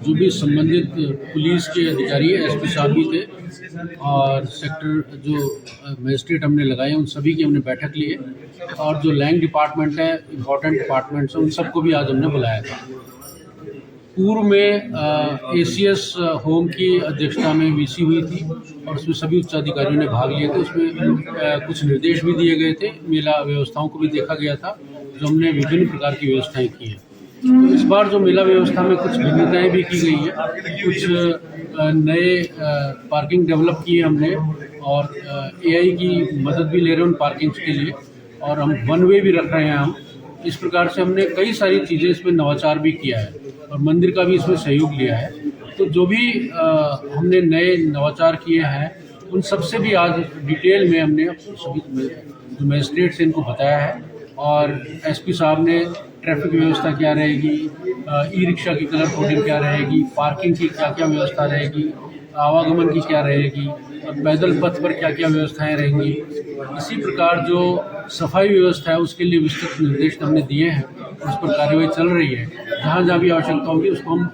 जो भी संबंधित पुलिस के अधिकारी है, एसपी साहब भी थे और सेक्टर जो मजिस्ट्रेट हमने लगाए उन सभी की हमने बैठक ली है और जो लैंड डिपार्टमेंट है, इम्पोर्टेंट डिपार्टमेंट्स हैं, उन सबको भी आज हमने बुलाया था। पूर्व में एसीएस होम की अध्यक्षता में वीसी हुई थी और उसमें सभी उच्चाधिकारियों ने भाग लिए थे। उसमें कुछ निर्देश भी दिए गए थे, मेला व्यवस्थाओं को भी देखा गया था, जो हमने विभिन्न प्रकार की व्यवस्थाएं की हैं। तो इस बार जो मेला व्यवस्था में कुछ भिन्नताएं भी की गई है, कुछ नए पार्किंग डेवलप किए हमने और एआई की मदद भी ले रहे हैं उन पार्किंग्स के लिए और हम वन वे भी रख रहे हैं। हम इस प्रकार से हमने कई सारी चीज़ें इसमें नवाचार भी किया है और मंदिर का भी इसमें सहयोग लिया है। तो जो भी हमने नए नवाचार किए हैं उन सबसे भी आज डिटेल में हमने सभी जो मजिस्ट्रेट से इनको बताया है और एसपी साहब ने ट्रैफिक व्यवस्था क्या रहेगी, ई रिक्शा की कलर कोडिंग क्या रहेगी, पार्किंग की क्या क्या व्यवस्था रहेगी, आवागमन की क्या रहेगी और पैदल पथ पर क्या क्या व्यवस्थाएं रहेंगी। इसी प्रकार जो सफाई व्यवस्था है उसके लिए विस्तृत निर्देश हमने दिए हैं, उस पर कार्यवाही चल रही है। जहाँ जहाँ भी आवश्यकता होगी उसको हम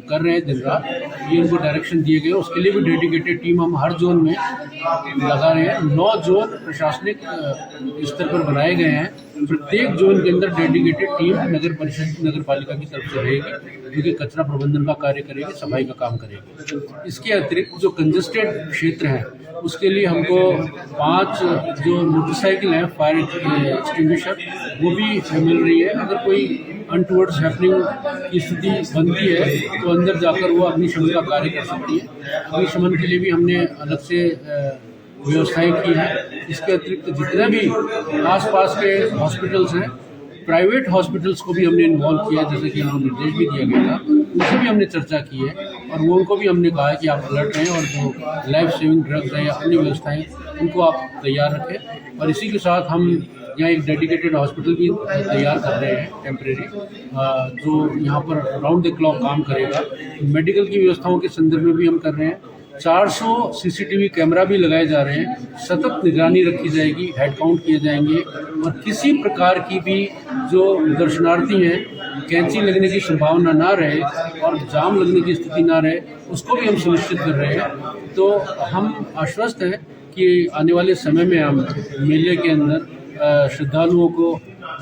कर रहे हैं दिन रात, ये उनको डायरेक्शन दिए गए। उसके लिए भी डेडिकेटेड टीम हम हर जोन में लगा रहे हैं। 9 जोन प्रशासनिक स्तर पर बनाए गए हैं। प्रत्येक जोन के अंदर डेडिकेटेड टीम नगर परिषद नगर पालिका की तरफ से रहेगी, जो कि कचरा प्रबंधन का कार्य करेगी, सफाई का काम करेगी। इसके अतिरिक्त जो कंजेस्टेड क्षेत्र है उसके लिए हमको 5 जो मोटरसाइकिल है फायर एक्सटिंग्विशर वो भी मिल रही है। अगर कोई अनटूवर्ड्स हैपनिंग की स्थिति बनती है तो अंदर जाकर वो अग्निशमन का कार्य कर सकती है। अग्निशमन के लिए भी हमने अलग से व्यवस्थाएं की है। इसके अतिरिक्त जितने भी आसपास के हॉस्पिटल्स हैं, प्राइवेट हॉस्पिटल्स को भी हमने इन्वॉल्व किया, जैसे कि हमको निर्देश भी दिया गया था, उनसे भी हमने चर्चा की है और वो उनको भी हमने कहा है कि आप अलर्ट रहें और जो लाइफ सेविंग ड्रग्स हैं या अन्य व्यवस्थाएं उनको आप तैयार रखें। और इसी के साथ हम यहाँ एक डेडिकेटेड हॉस्पिटल भी तैयार कर रहे हैं टेम्परेरी, जो यहाँ पर राउंड द क्लॉक काम करेगा। मेडिकल की व्यवस्थाओं के संदर्भ में भी हम कर रहे हैं। 400 सीसीटीवी कैमरा भी लगाए जा रहे हैं, सतत निगरानी रखी जाएगी, हेड काउंट किए जाएंगे और किसी प्रकार की भी जो दर्शनार्थी हैं कैंची लगने की संभावना ना रहे और जाम लगने की स्थिति ना रहे, उसको भी हम सुनिश्चित कर रहे हैं। तो हम आश्वस्त हैं कि आने वाले समय में हम मेले के अंदर श्रद्धालुओं को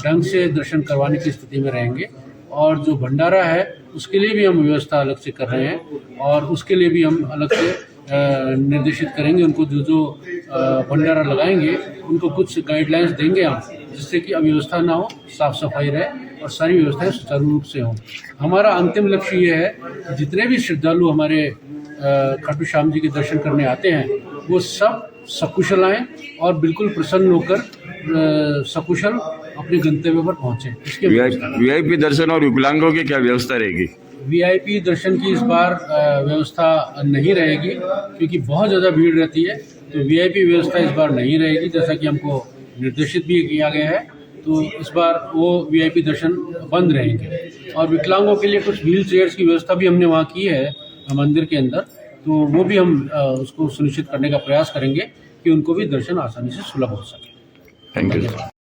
ढंग से दर्शन करवाने की स्थिति में रहेंगे और जो भंडारा है उसके लिए भी हम व्यवस्था अलग से कर रहे हैं और उसके लिए भी हम अलग से निर्देशित करेंगे। उनको जो भंडारा लगाएंगे उनको कुछ गाइडलाइंस देंगे हम, जिससे कि अव्यवस्था ना हो, साफ सफाई रहे और सारी व्यवस्थाएं सुचारू रूप से हों। हमारा अंतिम लक्ष्य ये है कि जितने भी श्रद्धालु हमारे खाटू श्याम जी के दर्शन करने आते हैं वो सब सकुशल आएँ और बिल्कुल प्रसन्न होकर सकुशल अपने गंतव्य पर पहुँचे। इसके वीआईपी दर्शन और विकलांगों की क्या व्यवस्था रहेगी? वीआईपी दर्शन की इस बार व्यवस्था नहीं रहेगी क्योंकि बहुत ज़्यादा भीड़ रहती है, तो वीआईपी व्यवस्था इस बार नहीं रहेगी, जैसा कि हमको निर्देशित भी किया गया है। तो इस बार वो वीआईपी दर्शन बंद रहेंगे और विकलांगों के लिए कुछ व्हील चेयर्स की व्यवस्था भी हमने वहाँ की है मंदिर के अंदर, तो वो भी हम उसको सुनिश्चित करने का प्रयास करेंगे कि उनको भी दर्शन आसानी से सुलभ हो सके। Thank you.